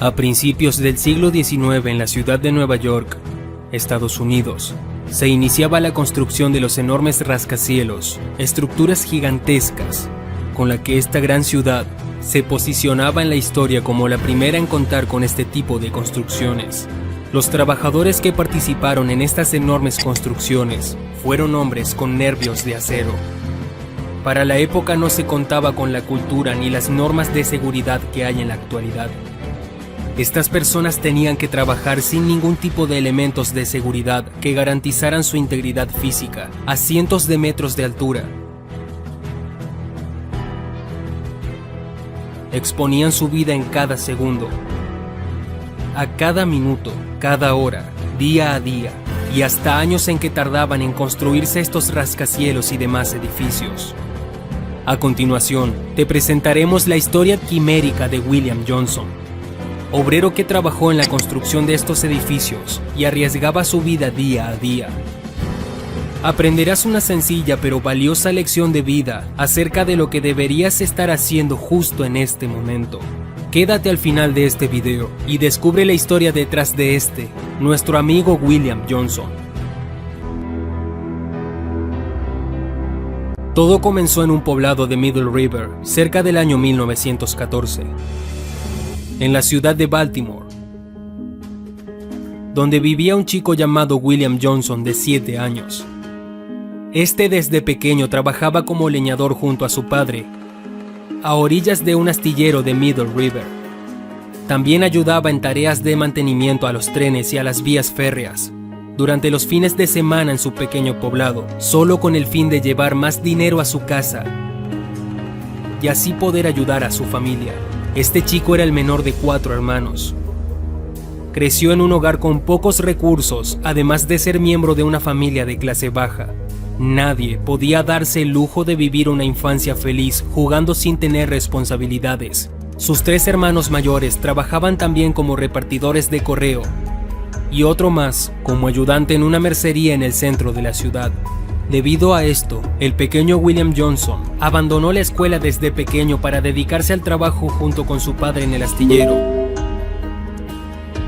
A principios del siglo XIX, en la ciudad de Nueva York, Estados Unidos, se iniciaba la construcción de los enormes rascacielos, estructuras gigantescas, con la que esta gran ciudad se posicionaba en la historia como la primera en contar con este tipo de construcciones. Los trabajadores que participaron en estas enormes construcciones fueron hombres con nervios de acero. Para la época no se contaba con la cultura ni las normas de seguridad que hay en la actualidad. Estas personas tenían que trabajar sin ningún tipo de elementos de seguridad que garantizaran su integridad física, a cientos de metros de altura. Exponían su vida en cada segundo, a cada minuto, cada hora, día a día, y hasta años en que tardaban en construirse estos rascacielos y demás edificios. A continuación, te presentaremos la historia quimérica de William Johnson, obrero que trabajó en la construcción de estos edificios y arriesgaba su vida día a día. Aprenderás una sencilla pero valiosa lección de vida acerca de lo que deberías estar haciendo justo en este momento. Quédate al final de este video y descubre la historia detrás de nuestro amigo William Johnson. Todo comenzó en un poblado de Middle River, cerca del año 1914. En la ciudad de Baltimore, donde vivía un chico llamado William Johnson de 7 años. Desde pequeño trabajaba como leñador junto a su padre, a orillas de un astillero de Middle River. También ayudaba en tareas de mantenimiento a los trenes y a las vías férreas, durante los fines de semana en su pequeño poblado, solo con el fin de llevar más dinero a su casa y así poder ayudar a su familia. Este chico era el menor de 4 hermanos. Creció en un hogar con pocos recursos, además de ser miembro de una familia de clase baja. Nadie podía darse el lujo de vivir una infancia feliz jugando sin tener responsabilidades. Sus 3 hermanos mayores trabajaban también como repartidores de correo y otro más como ayudante en una mercería en el centro de la ciudad. Debido a esto, el pequeño William Johnson abandonó la escuela desde pequeño para dedicarse al trabajo junto con su padre en el astillero.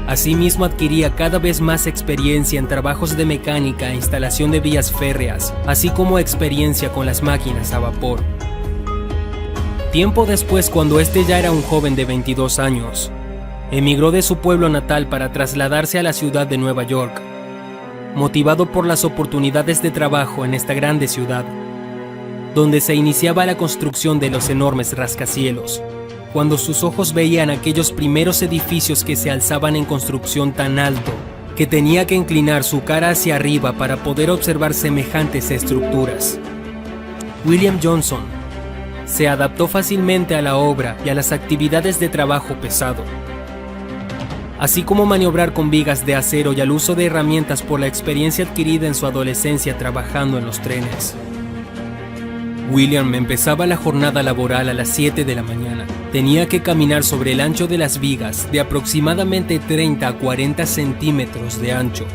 Asimismo, adquiría cada vez más experiencia en trabajos de mecánica e instalación de vías férreas, así como experiencia con las máquinas a vapor. Tiempo después, cuando ya era un joven de 22 años, emigró de su pueblo natal para trasladarse a la ciudad de Nueva York, motivado por las oportunidades de trabajo en esta grande ciudad, donde se iniciaba la construcción de los enormes rascacielos. Cuando sus ojos veían aquellos primeros edificios que se alzaban en construcción tan alto, que tenía que inclinar su cara hacia arriba para poder observar semejantes estructuras. William Johnson se adaptó fácilmente a la obra y a las actividades de trabajo pesado, así como maniobrar con vigas de acero y al uso de herramientas por la experiencia adquirida en su adolescencia trabajando en los trenes. William empezaba la jornada laboral a las 7 de la mañana. Tenía que caminar sobre el ancho de las vigas de aproximadamente 30 a 40 centímetros de ancho.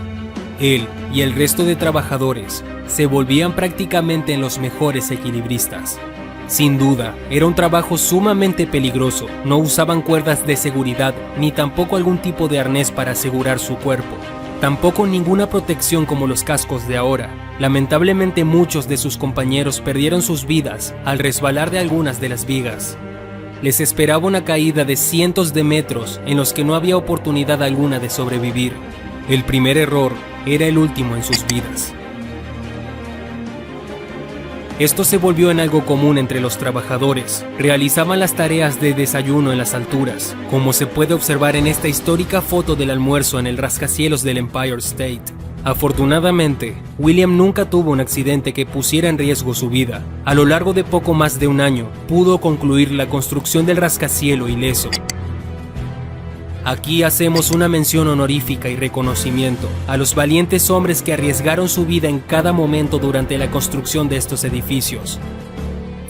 Él y el resto de trabajadores se volvían prácticamente en los mejores equilibristas. Sin duda, era un trabajo sumamente peligroso. No usaban cuerdas de seguridad, ni tampoco algún tipo de arnés para asegurar su cuerpo. Tampoco ninguna protección como los cascos de ahora. Lamentablemente, muchos de sus compañeros perdieron sus vidas al resbalar de algunas de las vigas. Les esperaba una caída de cientos de metros en los que no había oportunidad alguna de sobrevivir. El primer error era el último en sus vidas. Esto se volvió en algo común entre los trabajadores. Realizaban las tareas de desayuno en las alturas, como se puede observar en esta histórica foto del almuerzo en el rascacielos del Empire State. Afortunadamente, William nunca tuvo un accidente que pusiera en riesgo su vida. A lo largo de poco más de un año, pudo concluir la construcción del rascacielos ileso. Aquí hacemos una mención honorífica y reconocimiento a los valientes hombres que arriesgaron su vida en cada momento durante la construcción de estos edificios.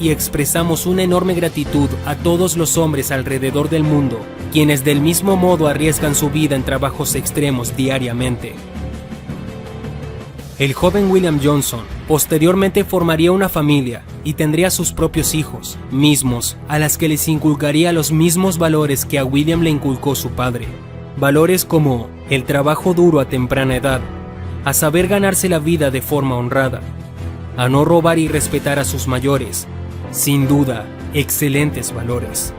Y expresamos una enorme gratitud a todos los hombres alrededor del mundo, quienes del mismo modo arriesgan su vida en trabajos extremos diariamente. El joven William Johnson Posteriormente formaría una familia y tendría sus propios hijos, mismos a las que les inculcaría los mismos valores que a William le inculcó su padre. Valores como el trabajo duro a temprana edad, a saber ganarse la vida de forma honrada, a no robar y respetar a sus mayores. Sin duda, excelentes valores.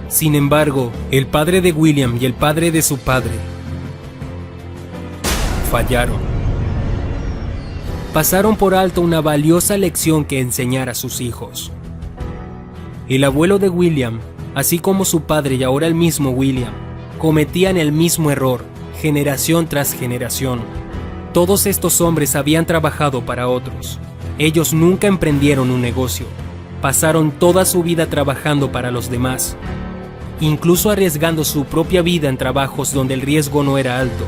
Sin embargo, el padre de William y el padre de su padre fallaron. Pasaron por alto una valiosa lección que enseñar a sus hijos. El abuelo de William, así como su padre y ahora el mismo William, cometían el mismo error, generación tras generación. Todos estos hombres habían trabajado para otros. Ellos nunca emprendieron un negocio. Pasaron toda su vida trabajando para los demás, incluso arriesgando su propia vida en trabajos donde el riesgo no era alto.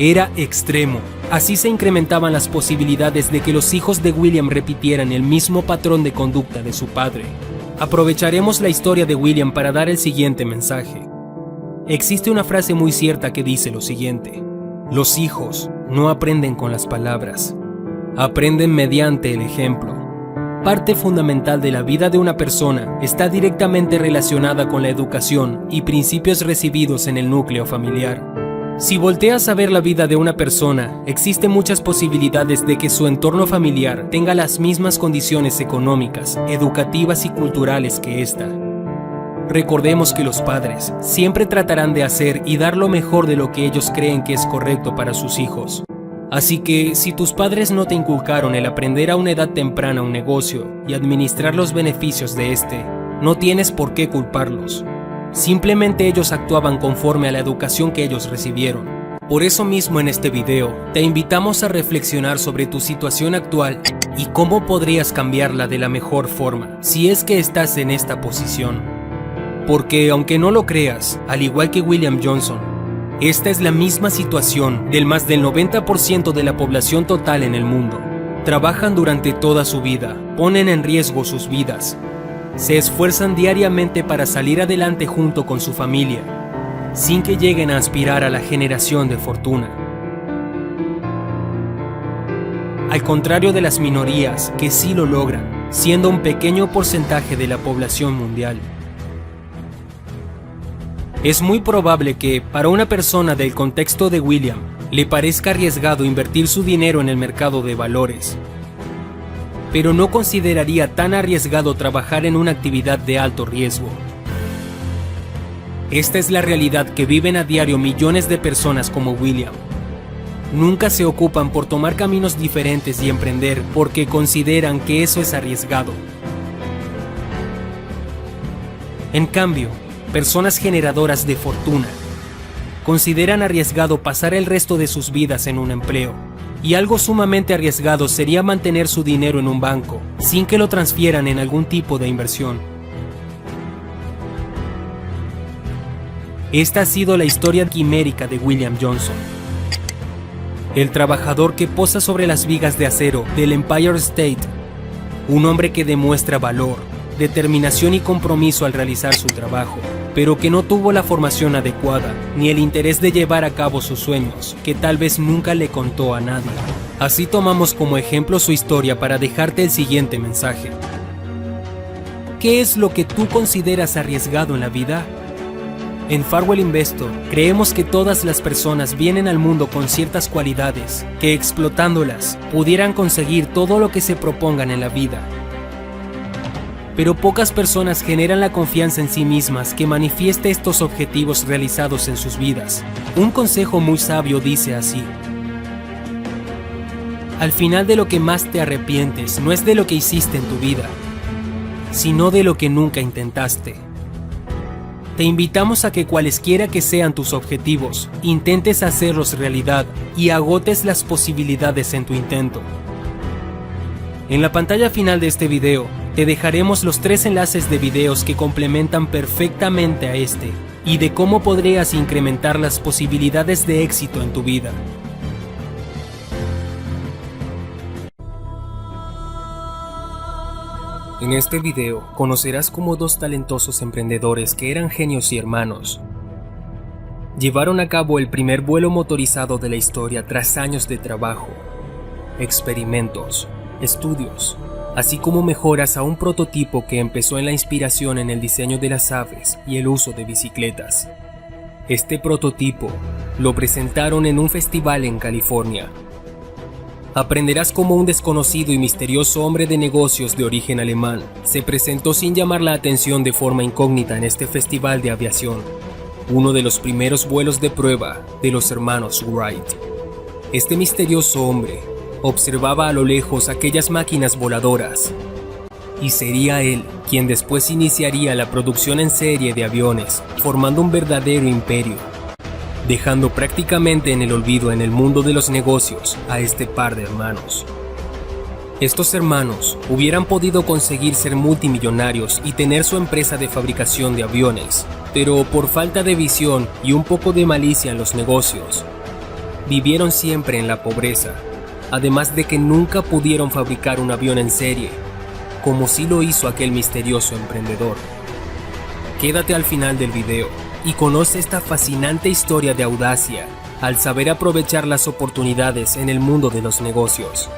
Era extremo. Así se incrementaban las posibilidades de que los hijos de William repitieran el mismo patrón de conducta de su padre. Aprovecharemos la historia de William para dar el siguiente mensaje. Existe una frase muy cierta que dice lo siguiente: los hijos no aprenden con las palabras, aprenden mediante el ejemplo. Parte fundamental de la vida de una persona está directamente relacionada con la educación y principios recibidos en el núcleo familiar. Si volteas a ver la vida de una persona, existen muchas posibilidades de que su entorno familiar tenga las mismas condiciones económicas, educativas y culturales que ésta. Recordemos que los padres siempre tratarán de hacer y dar lo mejor de lo que ellos creen que es correcto para sus hijos. Así que, si tus padres no te inculcaron el aprender a una edad temprana un negocio y administrar los beneficios de este, no tienes por qué culparlos. Simplemente ellos actuaban conforme a la educación que ellos recibieron. Por eso mismo en este video, te invitamos a reflexionar sobre tu situación actual y cómo podrías cambiarla de la mejor forma, si es que estás en esta posición. Porque aunque no lo creas, al igual que William Johnson, esta es la misma situación del más del 90% de la población total en el mundo. Trabajan durante toda su vida, ponen en riesgo sus vidas, se esfuerzan diariamente para salir adelante junto con su familia, sin que lleguen a aspirar a la generación de fortuna. Al contrario de las minorías que sí lo logran, siendo un pequeño porcentaje de la población mundial. Es muy probable que, para una persona del contexto de William, le parezca arriesgado invertir su dinero en el mercado de valores, pero no consideraría tan arriesgado trabajar en una actividad de alto riesgo. Esta es la realidad que viven a diario millones de personas como William. Nunca se ocupan por tomar caminos diferentes y emprender porque consideran que eso es arriesgado. En cambio, personas generadoras de fortuna consideran arriesgado pasar el resto de sus vidas en un empleo, y algo sumamente arriesgado sería mantener su dinero en un banco sin que lo transfieran en algún tipo de inversión. Esta ha sido la historia quimérica de William Johnson, el trabajador que posa sobre las vigas de acero del Empire State, un hombre que demuestra valor, determinación y compromiso al realizar su trabajo, pero que no tuvo la formación adecuada ni el interés de llevar a cabo sus sueños, que tal vez nunca le contó a nadie. Así tomamos como ejemplo su historia para dejarte el siguiente mensaje. ¿Qué es lo que tú consideras arriesgado en la vida? En Farwell Investor creemos que todas las personas vienen al mundo con ciertas cualidades que, explotándolas, pudieran conseguir todo lo que se propongan en la vida. Pero pocas personas generan la confianza en sí mismas que manifieste estos objetivos realizados en sus vidas. Un consejo muy sabio dice así: al final de lo que más te arrepientes no es de lo que hiciste en tu vida, sino de lo que nunca intentaste. Te invitamos a que cualesquiera que sean tus objetivos, intentes hacerlos realidad y agotes las posibilidades en tu intento. En la pantalla final de este video, te dejaremos los 3 enlaces de videos que complementan perfectamente a este y de cómo podrías incrementar las posibilidades de éxito en tu vida. En este video conocerás cómo 2 talentosos emprendedores que eran genios y hermanos llevaron a cabo el primer vuelo motorizado de la historia tras años de trabajo. experimentos, estudios, así como mejoras a un prototipo que empezó en la inspiración en el diseño de las aves y el uso de bicicletas. Este prototipo lo presentaron en un festival en California. Aprenderás cómo un desconocido y misterioso hombre de negocios de origen alemán se presentó sin llamar la atención de forma incógnita en este festival de aviación, uno de los primeros vuelos de prueba de los hermanos Wright. Este misterioso hombre observaba a lo lejos aquellas máquinas voladoras, y sería él quien después iniciaría la producción en serie de aviones, formando un verdadero imperio, dejando prácticamente en el olvido en el mundo de los negocios a este par de hermanos. Estos hermanos hubieran podido conseguir ser multimillonarios y tener su empresa de fabricación de aviones, pero por falta de visión y un poco de malicia en los negocios, vivieron siempre en la pobreza, además de que nunca pudieron fabricar un avión en serie, como sí lo hizo aquel misterioso emprendedor. Quédate al final del video y conoce esta fascinante historia de audacia al saber aprovechar las oportunidades en el mundo de los negocios.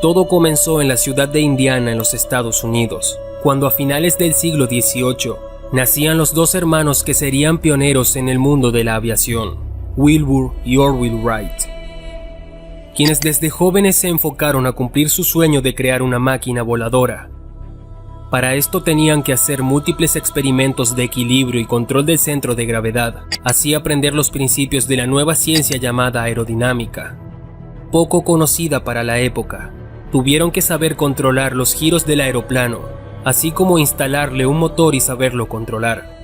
Todo comenzó en la ciudad de Indiana, en los Estados Unidos, cuando a finales del siglo XVIII nacían los dos hermanos que serían pioneros en el mundo de la aviación, Wilbur y Orville Wright, quienes desde jóvenes se enfocaron a cumplir su sueño de crear una máquina voladora. Para esto tenían que hacer múltiples experimentos de equilibrio y control del centro de gravedad, así aprender los principios de la nueva ciencia llamada aerodinámica. Poco conocida para la época, tuvieron que saber controlar los giros del aeroplano, así como instalarle un motor y saberlo controlar.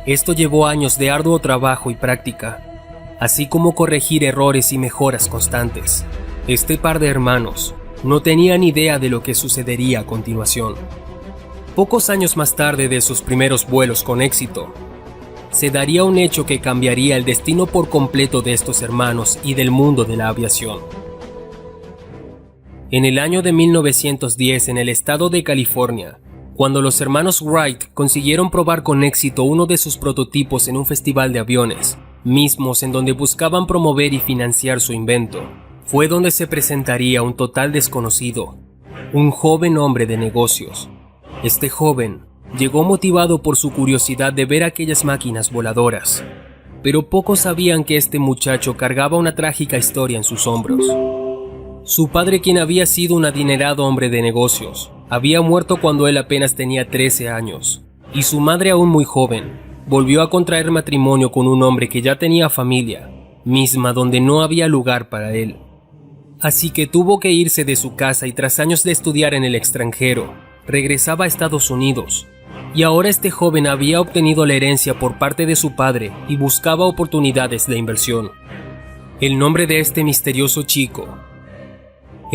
Esto llevó años de arduo trabajo y práctica, así como corregir errores y mejoras constantes. Este par de hermanos no tenían idea de lo que sucedería a continuación. Pocos años más tarde de sus primeros vuelos con éxito, se daría un hecho que cambiaría el destino por completo de estos hermanos y del mundo de la aviación. En el año de 1910, en el estado de California, cuando los hermanos Wright consiguieron probar con éxito uno de sus prototipos en un festival de aviones, mismos en donde buscaban promover y financiar su invento, fue donde se presentaría un total desconocido, un joven hombre de negocios. Este joven llegó motivado por su curiosidad de ver aquellas máquinas voladoras, pero pocos sabían que este muchacho cargaba una trágica historia en sus hombros. Su padre, quien había sido un adinerado hombre de negocios, había muerto cuando él apenas tenía 13 años, y su madre, aún muy joven, volvió a contraer matrimonio con un hombre que ya tenía familia, misma donde no había lugar para él. Así que tuvo que irse de su casa y tras años de estudiar en el extranjero, regresaba a Estados Unidos. Y ahora este joven había obtenido la herencia por parte de su padre y buscaba oportunidades de inversión. El nombre de este misterioso chico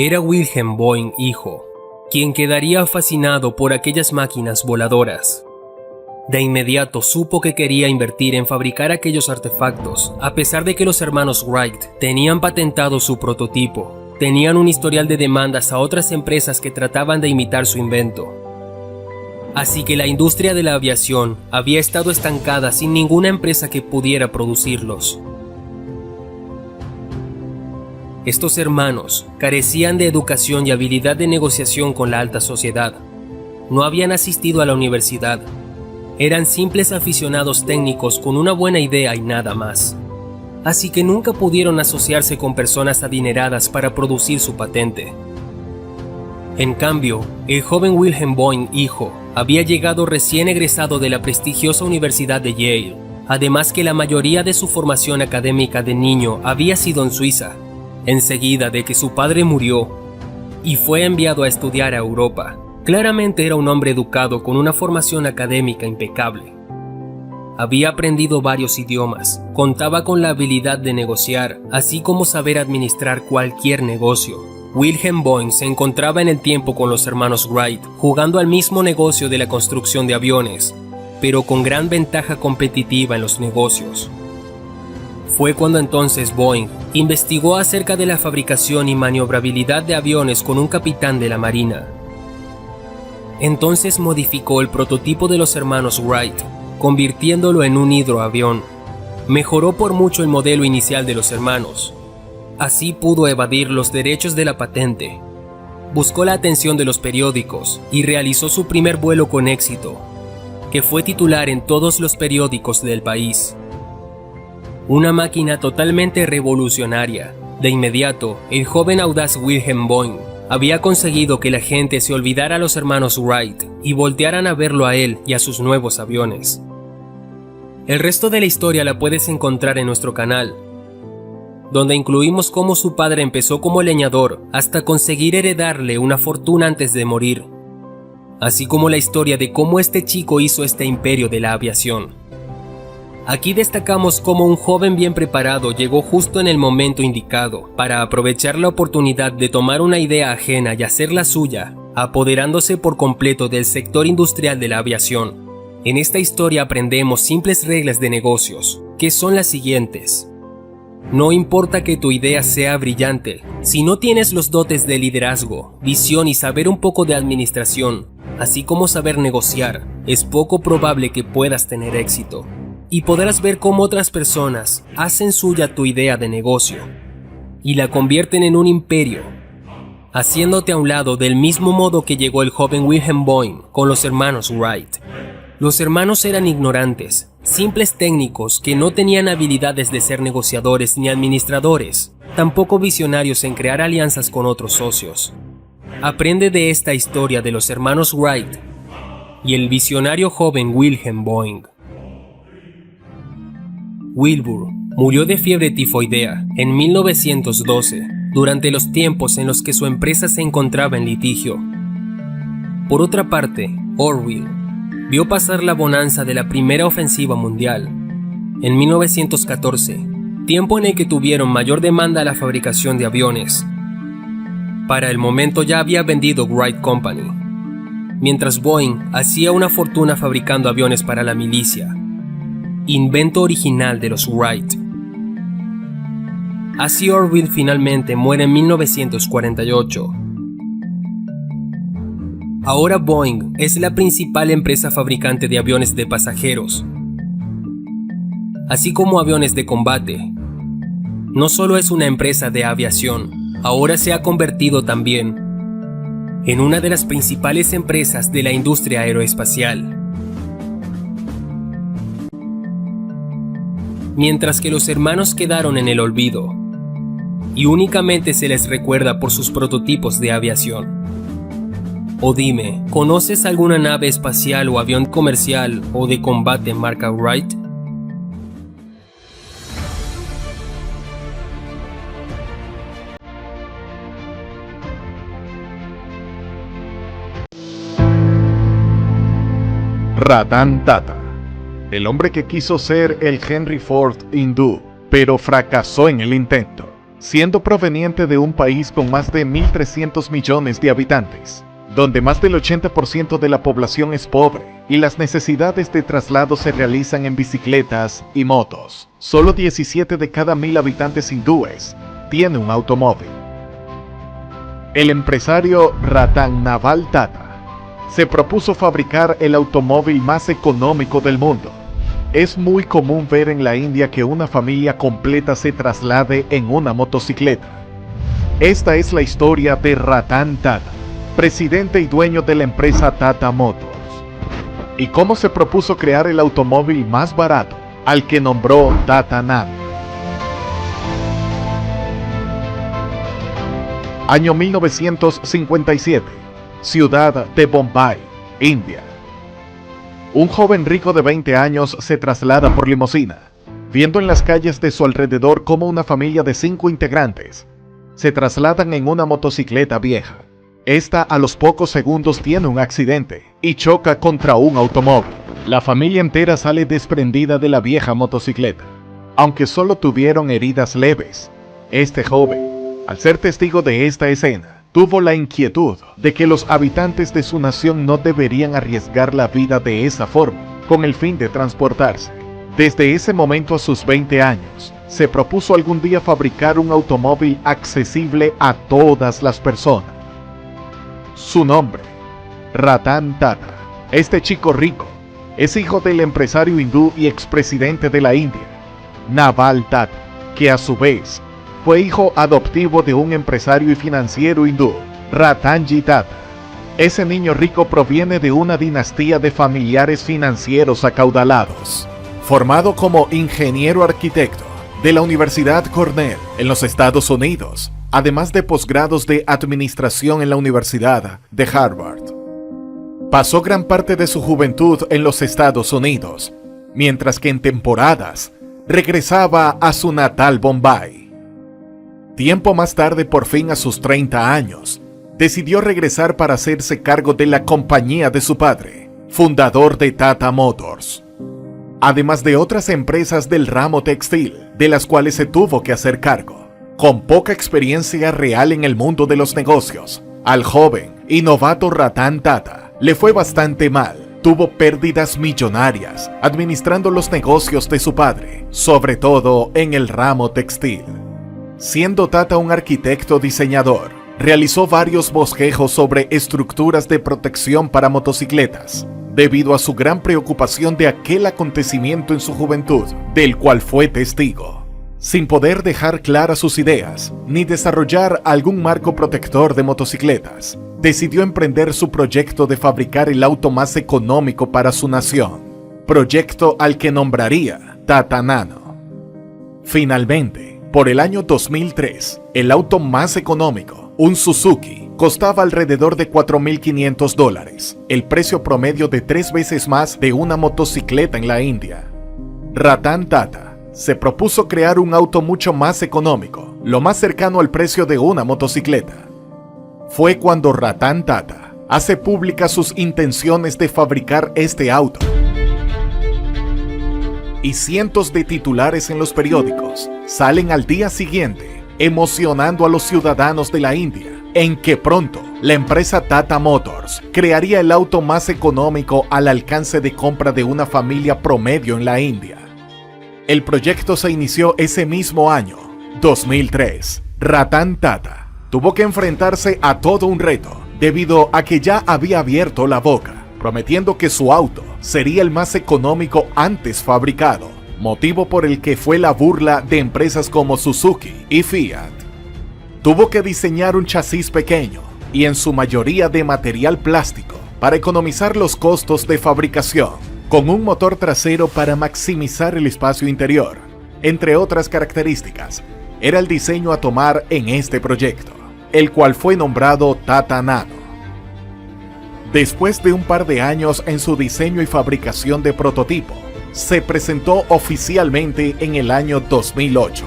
era Wilhelm Boeing, hijo, quien quedaría fascinado por aquellas máquinas voladoras. De inmediato supo que quería invertir en fabricar aquellos artefactos, a pesar de que los hermanos Wright tenían patentado su prototipo. Tenían un historial de demandas a otras empresas que trataban de imitar su invento. Así que la industria de la aviación había estado estancada sin ninguna empresa que pudiera producirlos. Estos hermanos carecían de educación y habilidad de negociación con la alta sociedad. No habían asistido a la universidad. Eran simples aficionados técnicos con una buena idea y nada más. Así que nunca pudieron asociarse con personas adineradas para producir su patente. En cambio, el joven Wilhelm Boeing, hijo, había llegado recién egresado de la prestigiosa Universidad de Yale, además que la mayoría de su formación académica de niño había sido en Suiza, enseguida de que su padre murió, y fue enviado a estudiar a Europa. Claramente era un hombre educado con una formación académica impecable. Había aprendido varios idiomas, contaba con la habilidad de negociar, así como saber administrar cualquier negocio. Wilhelm Boeing se encontraba en el tiempo con los hermanos Wright, jugando al mismo negocio de la construcción de aviones, pero con gran ventaja competitiva en los negocios. Fue cuando entonces Boeing investigó acerca de la fabricación y maniobrabilidad de aviones con un capitán de la Marina. Entonces modificó el prototipo de los hermanos Wright, convirtiéndolo en un hidroavión. Mejoró por mucho el modelo inicial de los hermanos. Así pudo evadir los derechos de la patente. Buscó la atención de los periódicos y realizó su primer vuelo con éxito, que fue titular en todos los periódicos del país. Una máquina totalmente revolucionaria. De inmediato, el joven audaz Wilhelm Boeing había conseguido que la gente se olvidara a los hermanos Wright y voltearan a verlo a él y a sus nuevos aviones. El resto de la historia la puedes encontrar en nuestro canal, donde incluimos cómo su padre empezó como leñador hasta conseguir heredarle una fortuna antes de morir, así como la historia de cómo este chico hizo este imperio de la aviación. Aquí destacamos cómo un joven bien preparado llegó justo en el momento indicado para aprovechar la oportunidad de tomar una idea ajena y hacerla suya, apoderándose por completo del sector industrial de la aviación. En esta historia aprendemos simples reglas de negocios, que son las siguientes. No importa que tu idea sea brillante, si no tienes los dotes de liderazgo, visión y saber un poco de administración, así como saber negociar, es poco probable que puedas tener éxito. Y podrás ver cómo otras personas hacen suya tu idea de negocio y la convierten en un imperio, haciéndote a un lado del mismo modo que llegó el joven Wilhelm Boeing con los hermanos Wright. Los hermanos eran ignorantes, simples técnicos que no tenían habilidades de ser negociadores ni administradores, tampoco visionarios en crear alianzas con otros socios. Aprende de esta historia de los hermanos Wright y el visionario joven Wilhelm Boeing. Wilbur murió de fiebre tifoidea en 1912, durante los tiempos en los que su empresa se encontraba en litigio. Por otra parte, Orville vio pasar la bonanza de la primera ofensiva mundial. En 1914, tiempo en el que tuvieron mayor demanda a la fabricación de aviones. Para el momento ya había vendido Wright Company, mientras Boeing hacía una fortuna fabricando aviones para la milicia. Invento original de los Wright. Así Orville finalmente muere en 1948. Ahora Boeing es la principal empresa fabricante de aviones de pasajeros, así como aviones de combate. No solo es una empresa de aviación, ahora se ha convertido también en una de las principales empresas de la industria aeroespacial. Mientras que los hermanos quedaron en el olvido, y únicamente se les recuerda por sus prototipos de aviación. O dime, ¿conoces alguna nave espacial o avión comercial o de combate marca Wright? Ratan Tata, el hombre que quiso ser el Henry Ford hindú, pero fracasó en el intento, siendo proveniente de un país con más de 1.300 millones de habitantes, donde más del 80% de la población es pobre y las necesidades de traslado se realizan en bicicletas y motos. Solo 17 de cada 1.000 habitantes hindúes tiene un automóvil. El empresario Ratan Naval Tata se propuso fabricar el automóvil más económico del mundo. Es muy común ver en la India que una familia completa se traslade en una motocicleta. Esta es la historia de Ratan Tata, presidente y dueño de la empresa Tata Motors, y cómo se propuso crear el automóvil más barato, al que nombró Tata Nano. Año 1957, ciudad de Bombay, India. Un joven rico de 20 años se traslada por limusina, viendo en las calles de su alrededor cómo una familia de 5 integrantes se trasladan en una motocicleta vieja. Esta a los pocos segundos tiene un accidente y choca contra un automóvil. La familia entera sale desprendida de la vieja motocicleta, aunque solo tuvieron heridas leves. Este joven, al ser testigo de esta escena, tuvo la inquietud de que los habitantes de su nación no deberían arriesgar la vida de esa forma, con el fin de transportarse. Desde ese momento a sus 20 años, se propuso algún día fabricar un automóvil accesible a todas las personas. Su nombre, Ratan Tata. Este chico rico es hijo del empresario hindú y expresidente de la India, Naval Tata, que a su vez fue hijo adoptivo de un empresario y financiero hindú, Ratanji Tata. Ese niño rico proviene de una dinastía de familiares financieros acaudalados. Formado como ingeniero arquitecto de la Universidad Cornell en los Estados Unidos, además de posgrados de administración en la Universidad de Harvard. Pasó gran parte de su juventud en los Estados Unidos, mientras que en temporadas regresaba a su natal Bombay. Tiempo más tarde, por fin a sus 30 años, decidió regresar para hacerse cargo de la compañía de su padre, fundador de Tata Motors, además de otras empresas del ramo textil, de las cuales se tuvo que hacer cargo. Con poca experiencia real en el mundo de los negocios, al joven y novato Ratan Tata le fue bastante mal. Tuvo pérdidas millonarias administrando los negocios de su padre, sobre todo en el ramo textil. Siendo Tata un arquitecto diseñador, realizó varios bosquejos sobre estructuras de protección para motocicletas, debido a su gran preocupación de aquel acontecimiento en su juventud, del cual fue testigo. Sin poder dejar claras sus ideas, ni desarrollar algún marco protector de motocicletas, decidió emprender su proyecto de fabricar el auto más económico para su nación, proyecto al que nombraría Tata Nano. Finalmente, por el año 2003, el auto más económico, un Suzuki, costaba alrededor de $4.500, el precio promedio de 3 veces más de una motocicleta en la India. Ratan Tata se propuso crear un auto mucho más económico, lo más cercano al precio de una motocicleta. Fue cuando Ratan Tata hace públicas sus intenciones de fabricar este auto. Y cientos de titulares en los periódicos salen al día siguiente, emocionando a los ciudadanos de la India, en que pronto la empresa Tata Motors crearía el auto más económico al alcance de compra de una familia promedio en la India. El proyecto se inició ese mismo año, 2003. Ratan Tata tuvo que enfrentarse a todo un reto, debido a que ya había abierto la boca, prometiendo que su auto sería el más económico antes fabricado, motivo por el que fue la burla de empresas como Suzuki y Fiat. Tuvo que diseñar un chasis pequeño, y en su mayoría de material plástico, para economizar los costos de fabricación, con un motor trasero para maximizar el espacio interior. Entre otras características, era el diseño a tomar en este proyecto, el cual fue nombrado Tata Nano. Después de un par de años en su diseño y fabricación de prototipo, se presentó oficialmente en el año 2008.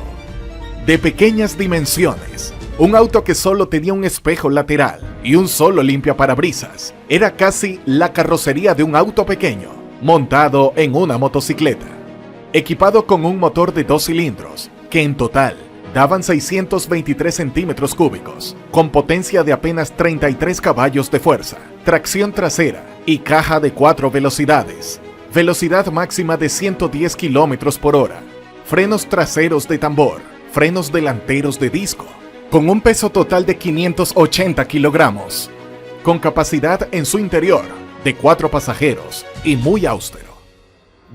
De pequeñas dimensiones, un auto que solo tenía un espejo lateral y un solo limpiaparabrisas, era casi la carrocería de un auto pequeño, montado en una motocicleta, equipado con un motor de 2 cilindros, que en total daban 623 centímetros cúbicos, con potencia de apenas 33 caballos de fuerza, tracción trasera y caja de 4 velocidades, velocidad máxima de 110 kilómetros por hora, frenos traseros de tambor, frenos delanteros de disco, con un peso total de 580 kilogramos, con capacidad en su interior de 4 pasajeros y muy austero.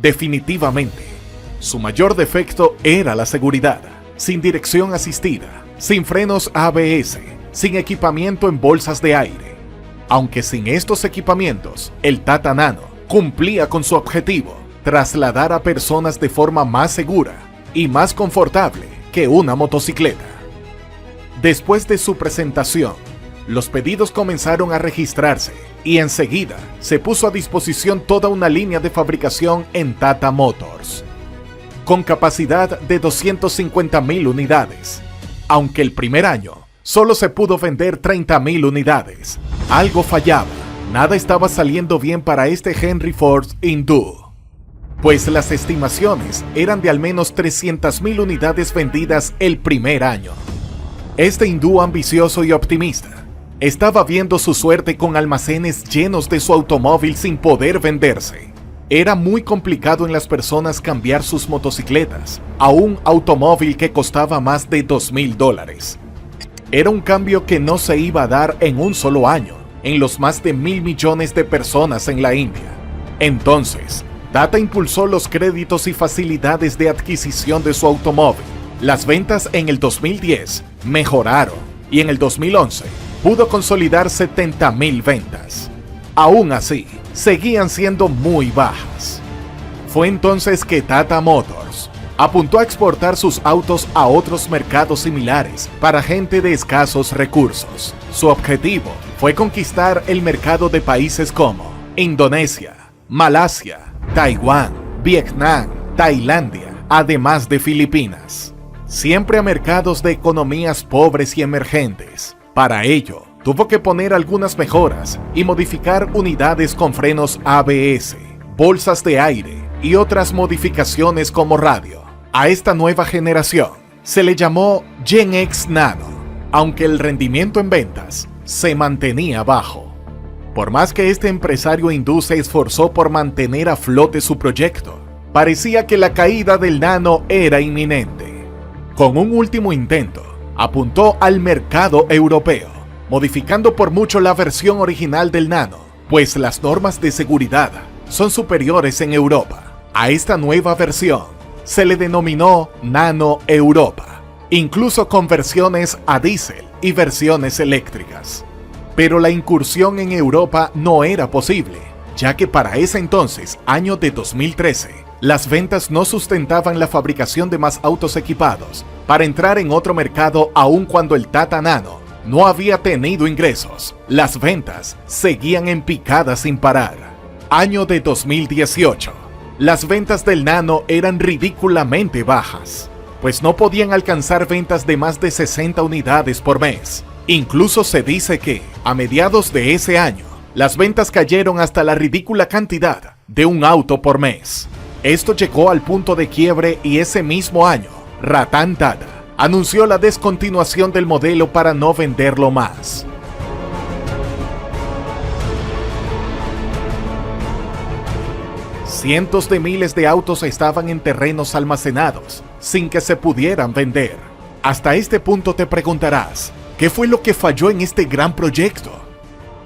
Definitivamente, su mayor defecto era la seguridad, sin dirección asistida, sin frenos ABS, sin equipamiento en bolsas de aire. Aunque sin estos equipamientos, el Tata Nano cumplía con su objetivo, trasladar a personas de forma más segura y más confortable que una motocicleta. Después de su presentación, los pedidos comenzaron a registrarse y enseguida se puso a disposición toda una línea de fabricación en Tata Motors, con capacidad de 250,000 unidades. Aunque el primer año solo se pudo vender 30,000 unidades, algo fallaba, nada estaba saliendo bien para este Henry Ford hindú, pues las estimaciones eran de al menos 300,000 unidades vendidas el primer año. Este hindú ambicioso y optimista estaba viendo su suerte con almacenes llenos de su automóvil sin poder venderse. Era muy complicado en las personas cambiar sus motocicletas a un automóvil que costaba más de $2,000. Era un cambio que no se iba a dar en un solo año, en los más de 1,000 millones de personas en la India. Entonces, Tata impulsó los créditos y facilidades de adquisición de su automóvil. Las ventas en el 2010 mejoraron y en el 2011 pudo consolidar 70,000 ventas. Aún así, seguían siendo muy bajas. Fue entonces que Tata Motors apuntó a exportar sus autos a otros mercados similares para gente de escasos recursos. Su objetivo fue conquistar el mercado de países como Indonesia, Malasia, Taiwán, Vietnam, Tailandia, además de Filipinas. Siempre a mercados de economías pobres y emergentes. Para ello, tuvo que poner algunas mejoras y modificar unidades con frenos ABS, bolsas de aire y otras modificaciones como radio. A esta nueva generación se le llamó Gen X Nano, aunque el rendimiento en ventas se mantenía bajo. Por más que este empresario hindú se esforzó por mantener a flote su proyecto, parecía que la caída del Nano era inminente. Con un último intento, apuntó al mercado europeo, modificando por mucho la versión original del Nano, pues las normas de seguridad son superiores en Europa. A esta nueva versión se le denominó Nano Europa, incluso con versiones a diésel y versiones eléctricas. Pero la incursión en Europa no era posible, ya que para ese entonces, año de 2013, las ventas no sustentaban la fabricación de más autos equipados para entrar en otro mercado aun cuando el Tata Nano no había tenido ingresos. Las ventas seguían en picada sin parar. Año de 2018. Las ventas del Nano eran ridículamente bajas, pues no podían alcanzar ventas de más de 60 unidades por mes. Incluso se dice que, a mediados de ese año, las ventas cayeron hasta la ridícula cantidad de un auto por mes. Esto llegó al punto de quiebre y ese mismo año, Ratan Tata anunció la descontinuación del modelo para no venderlo más. Cientos de miles de autos estaban en terrenos almacenados, sin que se pudieran vender. Hasta este punto te preguntarás, ¿qué fue lo que falló en este gran proyecto?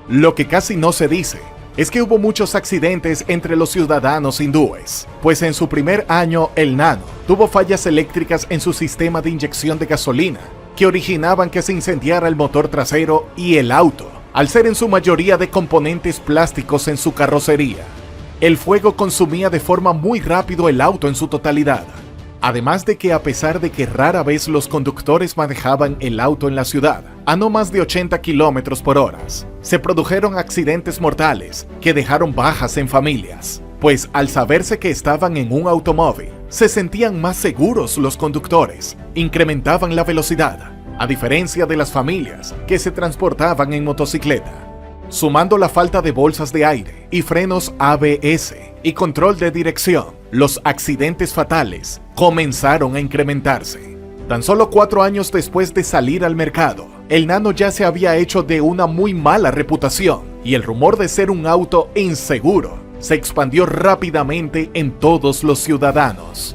Lo que casi no se dice es que hubo muchos accidentes entre los ciudadanos hindúes, pues en su primer año el Nano tuvo fallas eléctricas en su sistema de inyección de gasolina, que originaban que se incendiara el motor trasero y el auto, al ser en su mayoría de componentes plásticos en su carrocería. El fuego consumía de forma muy rápido el auto en su totalidad. Además de que a pesar de que rara vez los conductores manejaban el auto en la ciudad a no más de 80 kilómetros por hora, se produjeron accidentes mortales que dejaron bajas en familias, pues al saberse que estaban en un automóvil, se sentían más seguros los conductores, incrementaban la velocidad, a diferencia de las familias que se transportaban en motocicleta. Sumando la falta de bolsas de aire y frenos ABS y control de dirección, los accidentes fatales comenzaron a incrementarse. Tan solo 4 años después de salir al mercado, el Nano ya se había hecho de una muy mala reputación y el rumor de ser un auto inseguro se expandió rápidamente en todos los ciudadanos.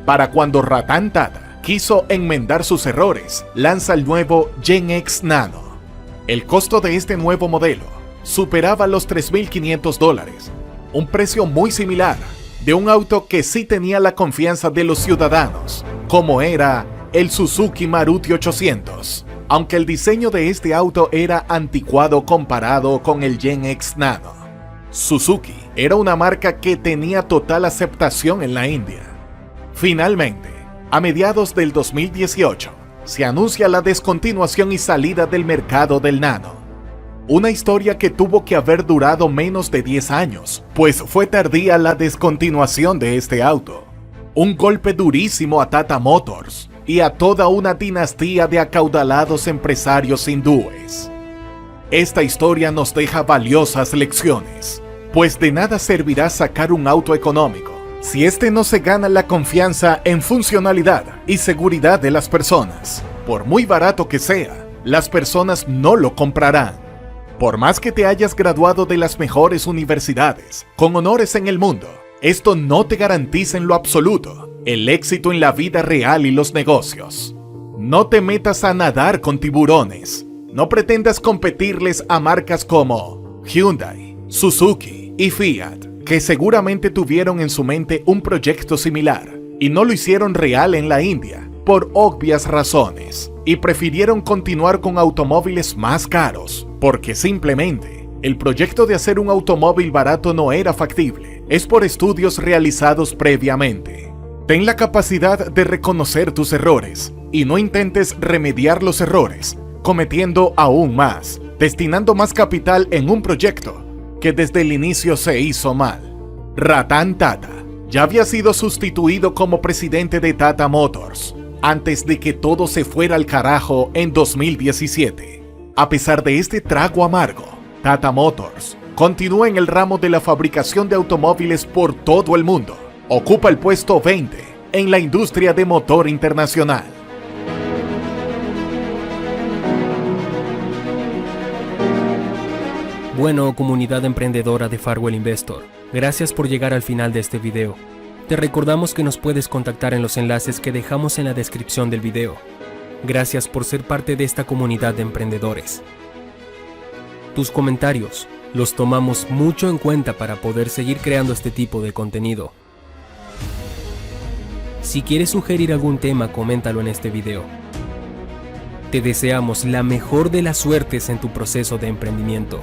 Para cuando Ratan Tata quiso enmendar sus errores, lanza el nuevo Gen X Nano. El costo de este nuevo modelo superaba los $3,500, un precio muy similar de un auto que sí tenía la confianza de los ciudadanos, como era el Suzuki Maruti 800, aunque el diseño de este auto era anticuado comparado con el Gen X Nano. Suzuki era una marca que tenía total aceptación en la India. Finalmente, a mediados del 2018, se anuncia la descontinuación y salida del mercado del Nano. Una historia que tuvo que haber durado menos de 10 años, pues fue tardía la descontinuación de este auto. Un golpe durísimo a Tata Motors y a toda una dinastía de acaudalados empresarios hindúes. Esta historia nos deja valiosas lecciones, pues de nada servirá sacar un auto económico si este no se gana la confianza en funcionalidad y seguridad de las personas. Por muy barato que sea, las personas no lo comprarán. Por más que te hayas graduado de las mejores universidades, con honores en el mundo, esto no te garantiza en lo absoluto el éxito en la vida real y los negocios. No te metas a nadar con tiburones. No pretendas competirles a marcas como Hyundai, Suzuki y Fiat, que seguramente tuvieron en su mente un proyecto similar y no lo hicieron real en la India por obvias razones y prefirieron continuar con automóviles más caros porque simplemente el proyecto de hacer un automóvil barato no era factible. Es por estudios realizados previamente. Ten la capacidad de reconocer tus errores y no intentes remediar los errores, cometiendo aún más, destinando más capital en un proyecto que desde el inicio se hizo mal. Ratan Tata ya había sido sustituido como presidente de Tata Motors antes de que todo se fuera al carajo en 2017. A pesar de este trago amargo, Tata Motors continúa en el ramo de la fabricación de automóviles por todo el mundo. Ocupa el puesto 20 en la industria de motor internacional. Bueno, comunidad emprendedora de Farwell Investor, gracias por llegar al final de este video. Te recordamos que nos puedes contactar en los enlaces que dejamos en la descripción del video. Gracias por ser parte de esta comunidad de emprendedores. Tus comentarios los tomamos mucho en cuenta para poder seguir creando este tipo de contenido. Si quieres sugerir algún tema, coméntalo en este video. Te deseamos la mejor de las suertes en tu proceso de emprendimiento.